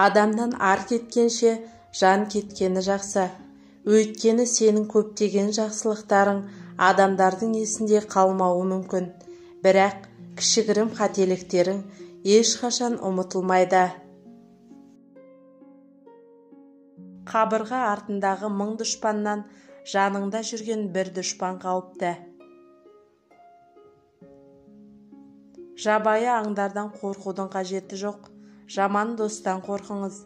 Адамнан ар кеткенше жан кеткені жақсы. Өйткені сенің көптеген жақсылықтарың адамдардың есінде қалмауы мүмкін. Бірақ кішігірім қателіктерің ешқашан ұмытылмайды. Қабырға артындағы 1000 дұшпаннан жаныңда жүрген бір дұшпан қауіпті. Жабайы аңдардан қорқудың қажеті жоқ. Жаман достан қорқыңыз.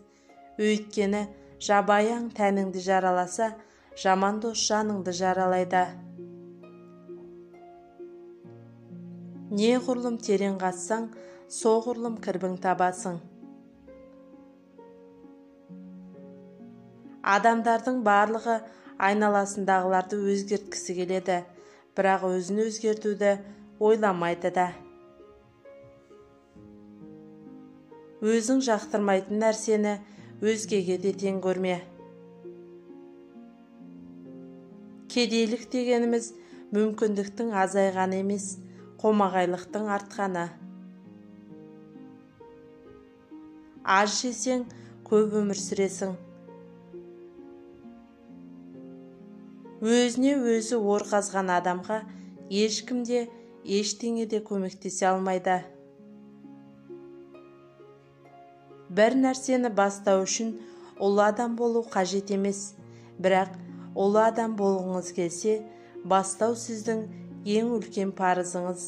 Өйткені жабайы аң тәніңді жараласа, жаман дос жаныңды жаралайды. Неғұрлым терең қазсаң, соғұрлым кірбің табасың. Адамдардың барлығы айналасындағыларды өзгерткісі келеді, бірақ өзін өзгертуді ойламайды да. Өзің жақтырмайтын нәрсені өзгеге де тең көрме. Кедейлік дегеніміз мүмкіндіктің азайғаны емес, қомағайлықтың артқаны. Аз жесең, көп өмір сүресің. Өзіне өзі ор қазған адамға ешкімде, ештеңе де көмектесе алмайды. Бір нәрсені бастау үшін ұлы адам болу қажет емес, бірақ ұлы адам болғыңыз келсе, бастау сіздің ең үлкен парызыңыз.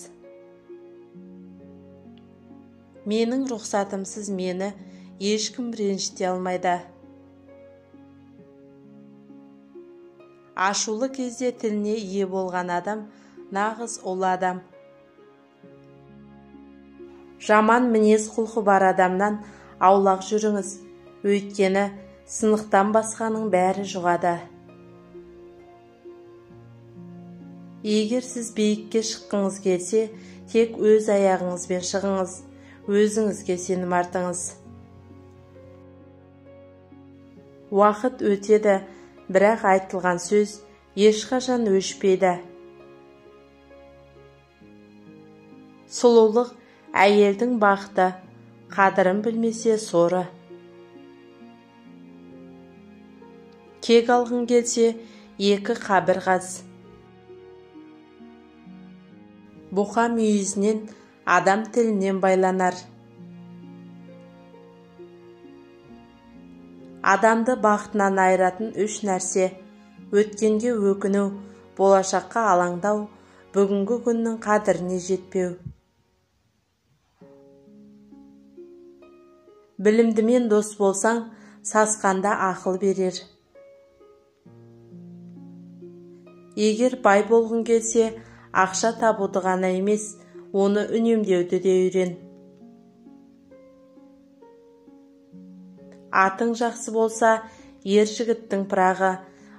Менің рұқсатымсыз мені ешкім ренжіте алмайды. Ашулы кезде тіліне ие болған адам нағыз ұлы адам. Жаман мінез құлқы бар адамнан аулақ жүріңіз, өйткені сынықтан басқаның бәрі жұғады. Егер сіз биікке шыққыңыз келсе, тек өз аяғыңызбен шығыңыз, өзіңізге сенім артыңыз. Уақыт өтеді, бірақ айтылған сөз ешқашан өшпейді. Сұлулық әйелдің бақыты, қадірін білмесе соры. Кек алғың келсе, 2 қабір қаз. Бұқа мүйізінен, адам тілінен байланар. Адамды бақытынан айыратын 3 нәрсе: өткенге өкіну, болашаққа алаңдау, бүгінгі күннің қадіріне жетпеу. Білімдімен дос болсаң, сасқанда ақыл берер. Егер бай болғың келсе, ақша табуды ғана емес, оны үнемдеуді де үйрен. Атың жақсы болса, ер жігіттің пырағы,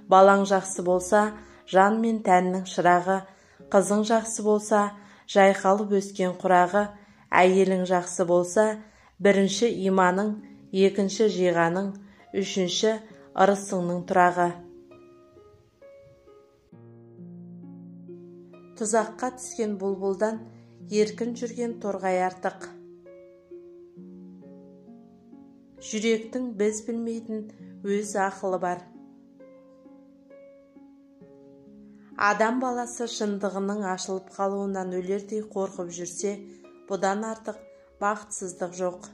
балаң жақсы болса, жан мен тәннің шырағы, қызың жақсы болса, жайқалып өскен құрағы, әйелің жақсы болса, бірінші иманың, екінші жиғаның, үшінші ырысыңның тұрағы. Тұзаққа түскен бұлбұлдан еркін жүрген торғай артық. Жүректің біз білмейтін өз ақылы бар. Адам баласы шындығының ашылып қалуынан өлердей қорқып жүрсе, бұдан артық бақытсыздық жоқ.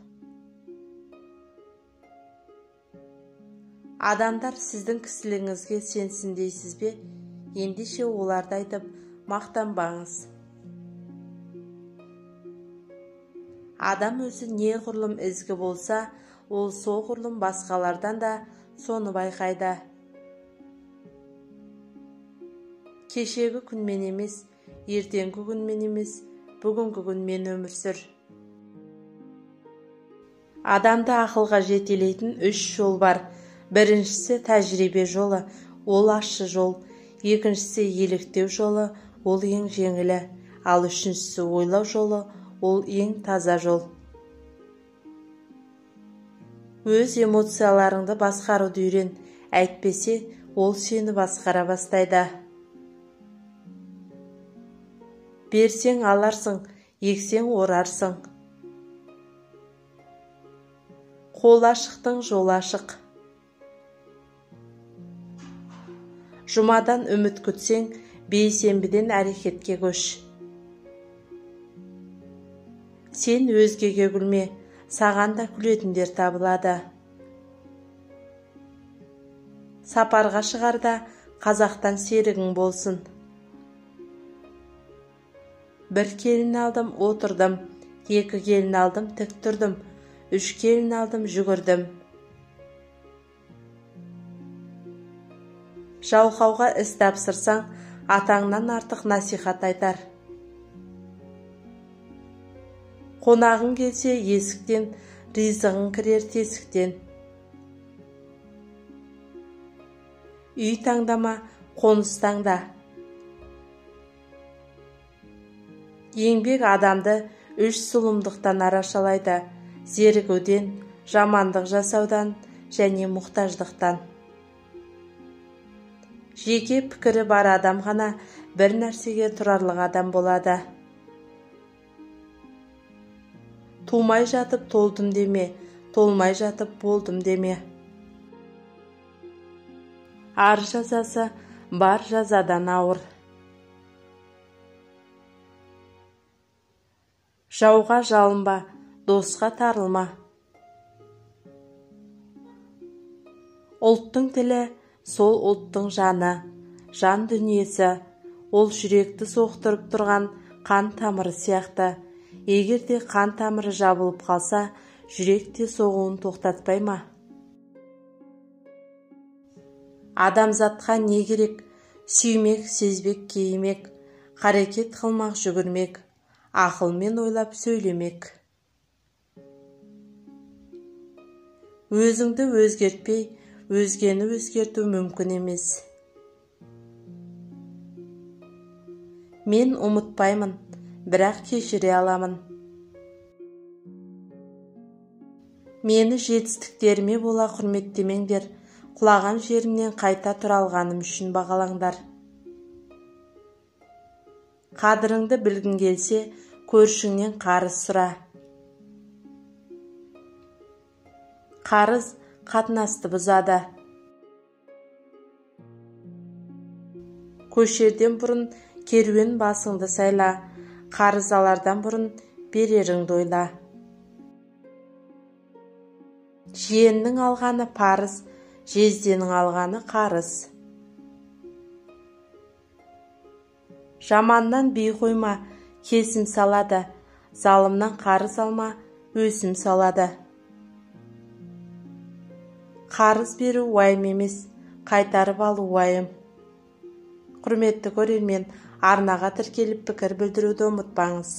Адамдар сіздің кісілігіңізге сенсін дейсіз бе? Ендеше оларды айтып мақтанбаңыз. Адам өзі неғұрлым ізгі болса, ол соғұрлым басқалардан да соны байқайды. Кешегі күнмен емес, ертеңгі күнмен емес, бүгінгі күнмен өмір сүр. Адамды ақылға жетелейтін 3 жол бар. Біріншісі тәжірибе жолы, ол ащы жол. Екіншісі еліктеу жолы, ол ең жеңілі. Ал үшіншісі ойлау жолы, ол ең таза жол. Өз эмоцияларыңды басқаруды үйрен, әйтпесе ол сені басқара бастайды. Берсең аларсың, ексең орарсың. Қол ашықтың жол ашық. Жұмадан үміт күтсең, бейсенбіден әрекетке көш. Сен өзгеге күлме, саған да күлетіндер табылады. Сапарға шығарда қазақтан серігің болсын. Бір келін алдым, отырдым, екі келін алдым, тік тұрдым, үш келін алдым, жүгірдім. Жалқауға іс тапсырсаң, атаңнан артық насихат айтар. Қонағың келсе есіктен, ризығың кірер тесіктен. Үй таңдама, қоныс таңда. Еңбек адамды үш зұлымдықтан арашалайды: зерігуден, жамандық жасаудан және мұқтаждықтан. Жеке пікірі бар адам ғана бір нәрсеге тұрарлық адам болады. Тумай жатып толдым деме, толмай жатып болдым деме. Ар жазасы бар жазадан ауыр. Жауға жалынба, досқа тарылма. Ұлттың тілі сол ұлттың жаны, жан дүниесі, ол жүректі соқтырып тұрған қан тамыры сияқты. Егерде қан тамыры жабылып қалса, жүректе соғуын тоқтатпай ма? Адамзатқа не керек? Сүймек, сезбек, кейімек, қарекет қылмақ, жүгірмек, ақылмен ойлап сөйлемек. Өзіңді өзгертпей, өзгені өзгерту мүмкін емес. Мен ұмытпаймын, бірақ кешіре аламын. Мені жетістіктеріме бола құрметтемеңдер, құлаған жерімнен қайта тұра алғаным үшін бағалаңдар. Қадіріңді білгің келсе, көршіңнен қарыз сұра. Қарыз қатынасты бұзады. Көшерден бұрын керуен басыңды сайла, қарыз алардан бұрын береріңді ойла. Жиеннің алғаны парыз, жезденің алғаны қарыз. Жаманнан бей қойма, кесім салады, залымнан қарыз алма, өсім салады. Қарыз беру уайым емес, қайтарып алу уайым. Құрметті көрермен, арнаға тіркеліп пікір білдіруді ұмытпаңыз.